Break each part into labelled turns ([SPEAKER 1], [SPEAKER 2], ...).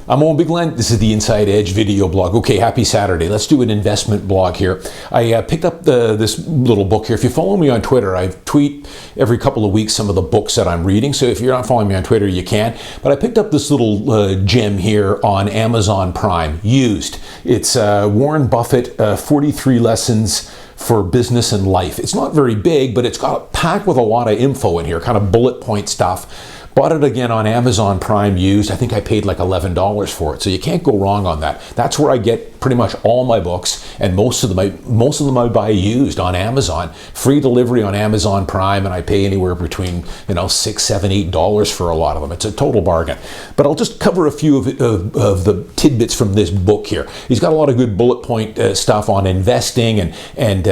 [SPEAKER 1] I'm Owen Bigland. This is the Inside Edge video blog. Okay, happy Saturday. Let's do an investment blog here. I picked up this little book here. If you follow me on Twitter, I tweet every couple of weeks some of the books that I'm reading. So if you're not following me on Twitter, you can. But I picked up this little gem here on Amazon Prime, used. It's Warren Buffett, 43 Lessons for Business and Life. It's not very big, but it's got packed with a lot of info in here, kind of bullet point stuff. Bought it again on Amazon Prime used. I think I paid like $11 for it. So you can't go wrong on that. That's where I get pretty much all my books, and most of them I buy used on Amazon. Free delivery on Amazon Prime, and I pay anywhere between $6, $7, $8 for a lot of them. It's a total bargain. But I'll just cover a few of the tidbits from this book here. He's got a lot of good bullet point stuff on investing and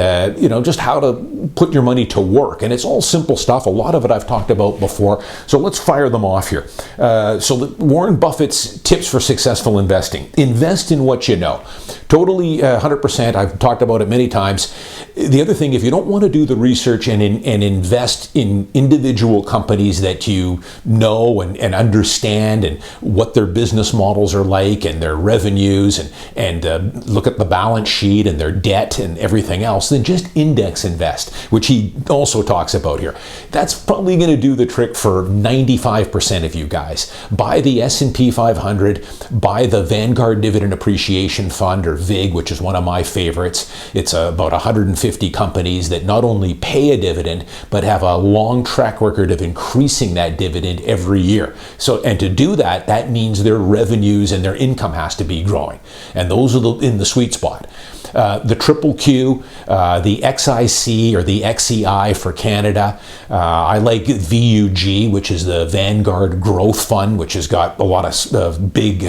[SPEAKER 1] just how to put your money to work. And it's all simple stuff. A lot of it I've talked about before. So let's fire them off here. Warren Buffett's tips for successful investing. Invest in what you know. Totally 100%. I've talked about it many times. The other thing, if you don't want to do the research and invest in individual companies that you know and understand and what their business models are like and their revenues and look at the balance sheet and their debt and everything else, then just index invest, which he also talks about here. That's probably going to do the trick for 95% of you guys. Buy the S&P 500, buy the Vanguard Dividend Appreciation Fund, or VIG, which is one of my favorites. It's about 150 companies that not only pay a dividend, but have a long track record of increasing that dividend every year. And to do that, that means their revenues and their income has to be growing. And those are in the sweet spot. The Triple Q, the XIC or the XEI for Canada. I like VUG, which is the Vanguard Growth Fund, which has got a lot of big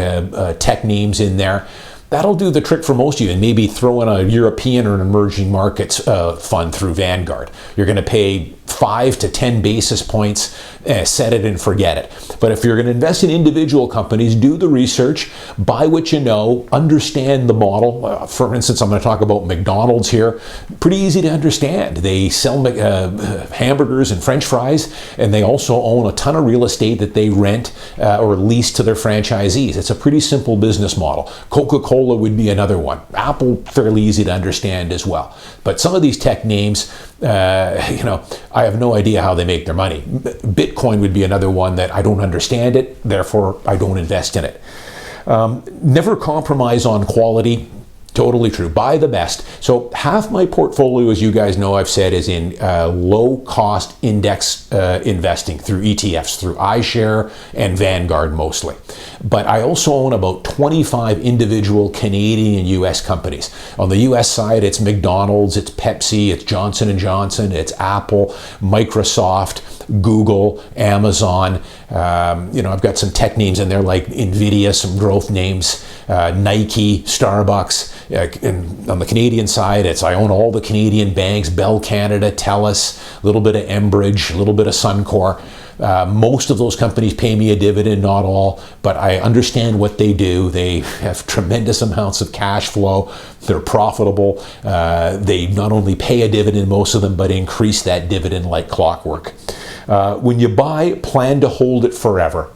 [SPEAKER 1] tech names in there. That'll do the trick for most of you, and maybe throw in a European or an emerging markets fund through Vanguard. You're going to pay 5 to 10 basis points, set it and forget it. But if you're going to invest in individual companies, do the research, buy what you know, understand the model. For instance, I'm going to talk about McDonald's here. Pretty easy to understand. They sell hamburgers and French fries, and they also own a ton of real estate that they rent or lease to their franchisees. It's a pretty simple business model. Coca-Cola would be another one. Apple, fairly easy to understand as well. But some of these tech names, I have no idea how they make their money. Bitcoin would be another one that I don't understand it, therefore I don't invest in it. Never compromise on quality. Totally true. Buy the best. So half my portfolio, as you guys know, I've said, is in low-cost index investing through ETFs, through iShare and Vanguard mostly. But I also own about 25 individual Canadian and U.S. companies. On the U.S. side, it's McDonald's, it's Pepsi, it's Johnson & Johnson, it's Apple, Microsoft, Google, Amazon. I've got some tech names in there like NVIDIA, some growth names, Nike, Starbucks. And on the Canadian side, I own all the Canadian banks, Bell Canada, TELUS, a little bit of Enbridge, a little bit of Suncor. Most of those companies pay me a dividend, not all, but I understand what they do. They have tremendous amounts of cash flow. They're profitable. They not only pay a dividend, most of them, but increase that dividend like clockwork. When you buy, plan to hold it forever.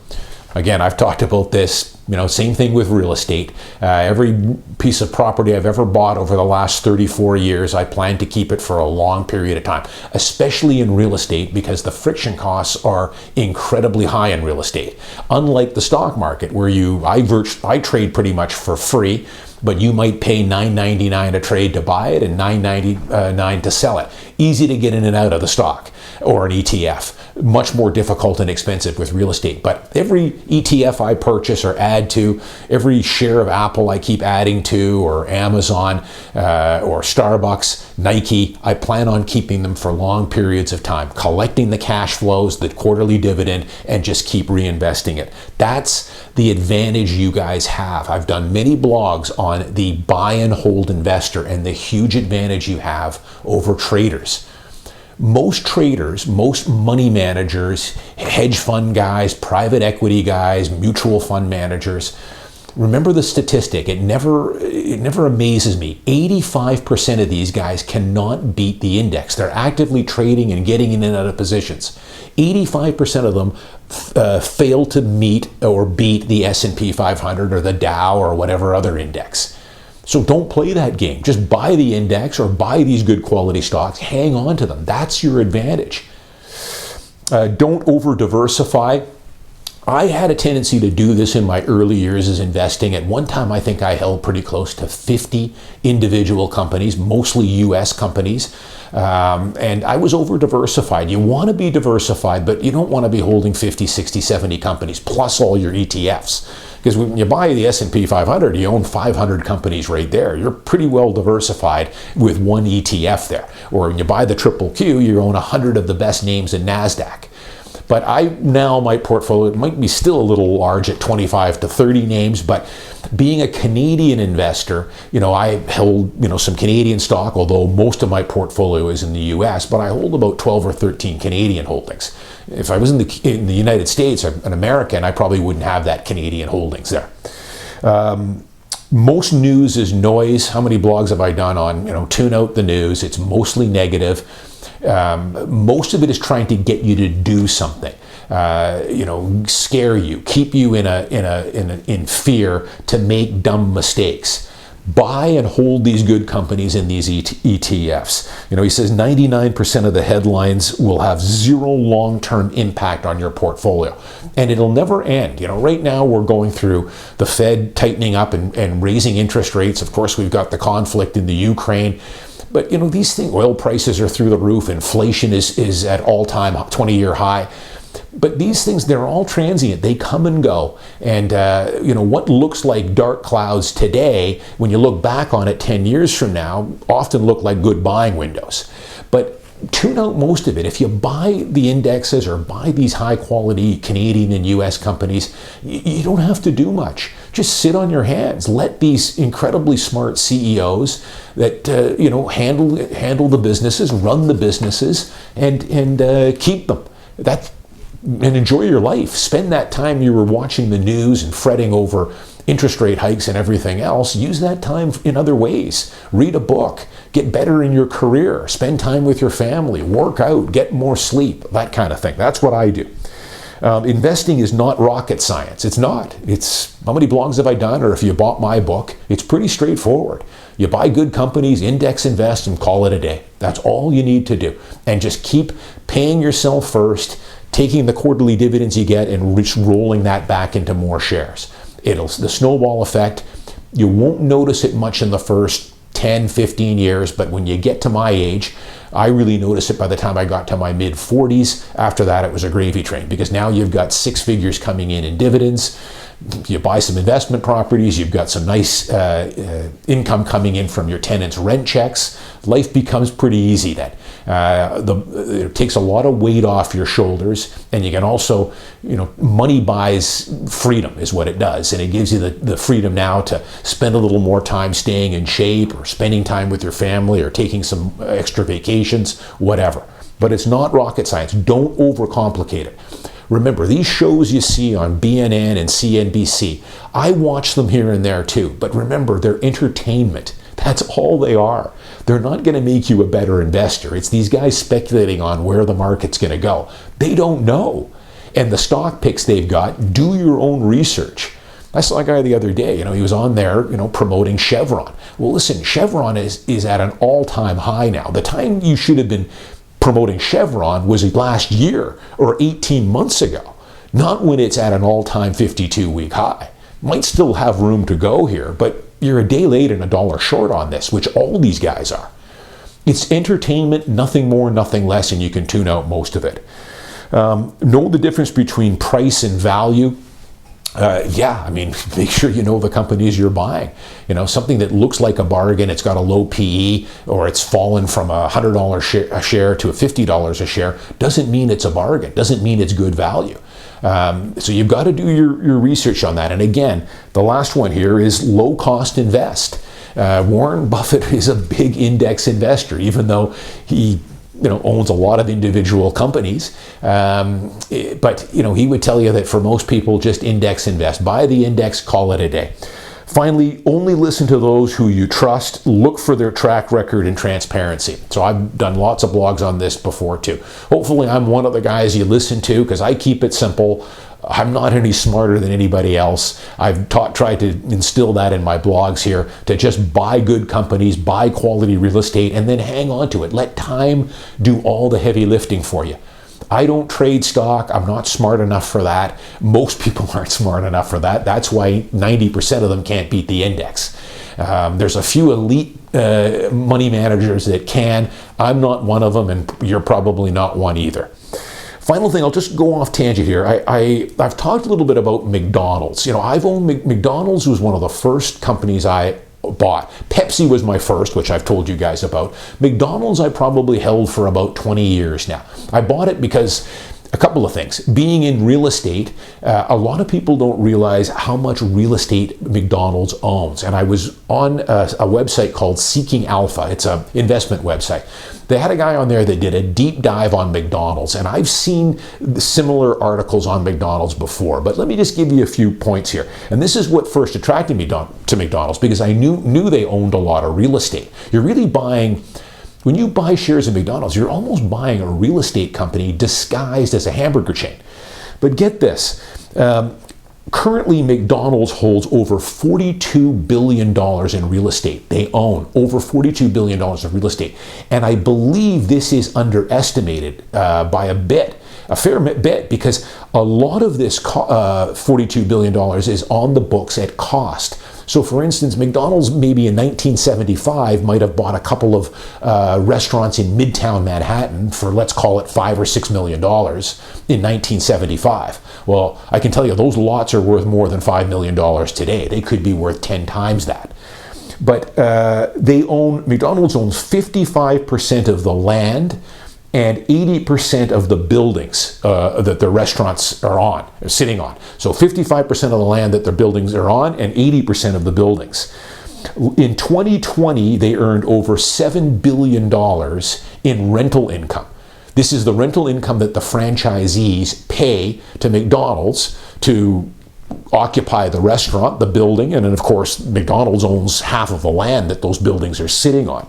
[SPEAKER 1] Again, I've talked about this, same thing with real estate. Every piece of property I've ever bought over the last 34 years, I plan to keep it for a long period of time, especially in real estate, because the friction costs are incredibly high in real estate. Unlike the stock market, where I trade pretty much for free, but you might pay $9.99 a trade to buy it and $9.99 to sell it. Easy to get in and out of the stock or an ETF. Much more difficult and expensive with real estate. But every ETF I purchase or add to, every share of Apple I keep adding to, or Amazon, or Starbucks, Nike, I plan on keeping them for long periods of time, collecting the cash flows, the quarterly dividend, and just keep reinvesting it. That's the advantage you guys have. I've done many blogs on the buy and hold investor and the huge advantage you have over traders. Most traders, most money managers, hedge fund guys, private equity guys, mutual fund managers, Remember the statistic. It never amazes me. 85% of these guys cannot beat the index. They're actively trading and getting in and out of positions. 85% of them fail to meet or beat the S&P 500 or the Dow or whatever other index. So don't play that game. Just buy the index or buy these good quality stocks. Hang on to them. That's your advantage. Don't over diversify. I had a tendency to do this in my early years as investing. At one time, I think I held pretty close to 50 individual companies, mostly US companies, and I was over diversified. You want to be diversified, but you don't want to be holding 50, 60, 70 companies plus all your ETFs. Because when you buy the S&P 500, you own 500 companies right there. You're pretty well diversified with one ETF there. Or when you buy the Triple Q, you own 100 of the best names in NASDAQ. But my portfolio might be still a little large at 25 to 30 names, but being a Canadian investor, I held, some Canadian stock, although most of my portfolio is in the US, but I hold about 12 or 13 Canadian holdings. If I was in the United States, or an American, I probably wouldn't have that Canadian holdings there. Most news is noise. How many blogs have I done on, tune out the news? It's mostly negative. Most of it is trying to get you to do something, scare you, keep you in fear to make dumb mistakes. Buy and hold these good companies in these ETFs. He says 99% of the headlines will have zero long-term impact on your portfolio, and it'll never end. Right now we're going through the Fed tightening up and raising interest rates. Of course, we've got the conflict in the Ukraine. But these things, oil prices are through the roof, inflation is at all-time 20-year high. But these things, they're all transient. They come and go. And what looks like dark clouds today, when you look back on it 10 years from now, often look like good buying windows. But tune out most of it. If you buy the indexes or buy these high-quality Canadian and U.S. companies, you don't have to do much. Just sit on your hands. Let these incredibly smart CEOs that handle the businesses, run the businesses, and keep them. And enjoy your life. Spend that time you were watching the news and fretting over interest rate hikes and everything else. Use that time in other ways. Read a book. Get better in your career. Spend time with your family. Work out. Get more sleep. That kind of thing. That's what I do. Investing is not rocket science. It's not. It's how many blogs have I done, or if you bought my book, it's pretty straightforward. You buy good companies, index invest, and call it a day. That's all you need to do. And just keep paying yourself first, taking the quarterly dividends you get and rolling that back into more shares. The snowball effect, you won't notice it much in the first 10, 15 years, but when you get to my age, I really noticed it by the time I got to my mid-40s. After that, it was a gravy train, because now you've got 6 figures coming in dividends. You buy some investment properties, you've got some nice income coming in from your tenants' rent checks. Life becomes pretty easy then. It takes a lot of weight off your shoulders, and you can also, money buys freedom is what it does, and it gives you the freedom now to spend a little more time staying in shape, or spending time with your family, or taking some extra vacations, whatever. But it's not rocket science. Don't overcomplicate it. Remember, these shows you see on BNN and CNBC, I watch them here and there too, but remember, they're entertainment. That's all they are. They're not going to make you a better investor. It's these guys speculating on where the market's going to go. They don't know. And the stock picks they've got, do your own research. I saw a guy the other day, he was on there, promoting Chevron. Well, listen, Chevron is at an all-time high now. The time you should have been promoting Chevron was last year or 18 months ago, not when it's at an all-time 52-week high. Might still have room to go here, but you're a day late and $1 short on this, which all these guys are. It's entertainment, nothing more, nothing less, and you can tune out most of it. Know the difference between price and value. Make sure you know the companies you're buying. Something that looks like a bargain, it's got a low PE, or it's fallen from $100 a share to $50 a share, doesn't mean it's a bargain, doesn't mean it's good value. So you've got to do your research on that. And again, the last one here is low cost invest. Warren Buffett is a big index investor, even though he owns a lot of individual companies. But he would tell you that for most people, just index invest. Buy the index, call it a day. Finally, only listen to those who you trust. Look for their track record and transparency. So I've done lots of blogs on this before too. Hopefully I'm one of the guys you listen to, because I keep it simple. I'm not any smarter than anybody else. I've tried to instill that in my blogs here, to just buy good companies, buy quality real estate, and then hang on to it. Let time do all the heavy lifting for you. I don't trade stock. I'm not smart enough for that. Most people aren't smart enough for that. That's why 90% of them can't beat the index. There's a few elite money managers that can. I'm not one of them, and you're probably not one either. Final thing, I'll just go off tangent here. I've talked a little bit about McDonald's. I've owned McDonald's was one of the first companies I bought. Pepsi was my first, which I've told you guys about. McDonald's I probably held for about 20 years now. I bought it because a couple of things. Being in real estate, a lot of people don't realize how much real estate McDonald's owns. And I was on a website called Seeking Alpha. It's an investment website. They had a guy on there that did a deep dive on McDonald's, and I've seen similar articles on McDonald's before, but let me just give you a few points here. And this is what first attracted me to McDonald's, because I knew they owned a lot of real estate. You're really buying, when you buy shares of McDonald's, you're almost buying a real estate company disguised as a hamburger chain. But get this, currently McDonald's holds over $42 billion in real estate. They own over $42 billion of real estate. And I believe this is underestimated by a fair bit, because a lot of this $42 billion is on the books at cost. So for instance, McDonald's maybe in 1975 might have bought a couple of restaurants in Midtown Manhattan for, let's call it $5 or $6 million in 1975. Well, I can tell you those lots are worth more than $5 million today. They could be worth 10 times that. But McDonald's owns 55% of the land and 80% of the buildings that their restaurants are sitting on. So 55% of the land that their buildings are on, and 80% of the buildings. In 2020, they earned over $7 billion in rental income. This is the rental income that the franchisees pay to McDonald's to occupy the restaurant, the building, and then of course McDonald's owns half of the land that those buildings are sitting on.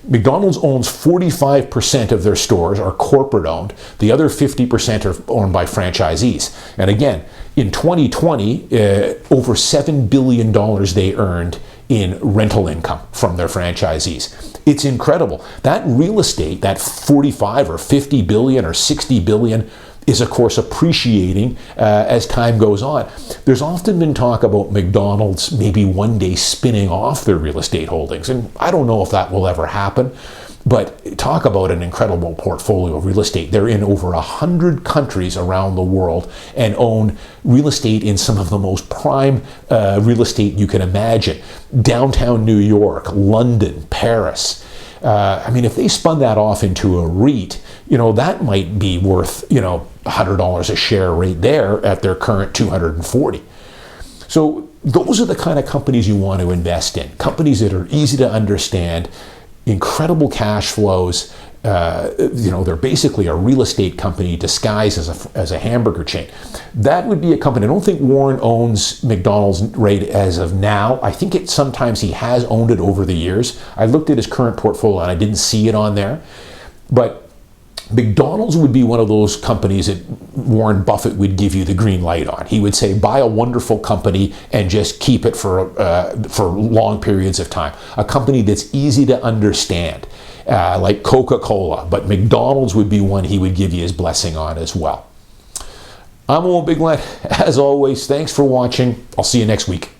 [SPEAKER 1] McDonald's owns 45% of their stores are corporate owned. The other 50% are owned by franchisees. And again, in 2020, over $7 billion they earned in rental income from their franchisees. It's incredible. That real estate, that 45 or 50 billion or 60 billion, is of course appreciating as time goes on. There's often been talk about McDonald's maybe one day spinning off their real estate holdings, and I don't know if that will ever happen, but talk about an incredible portfolio of real estate. They're in over 100 countries around the world and own real estate in some of the most prime real estate you can imagine. Downtown New York, London, Paris. If they spun that off into a REIT, that might be worth, $100 a share right there at their current 240. So those are the kind of companies you want to invest in. Companies that are easy to understand, incredible cash flows. They're basically a real estate company disguised as a hamburger chain. That would be a company. I don't think Warren owns McDonald's right as of now. I think sometimes he has owned it over the years. I looked at his current portfolio and I didn't see it on there. But McDonald's would be one of those companies that Warren Buffett would give you the green light on. He would say, buy a wonderful company and just keep it for long periods of time. A company that's easy to understand, like Coca-Cola, but McDonald's would be one he would give you his blessing on as well. I'm Owen Bigland. As always, thanks for watching. I'll see you next week.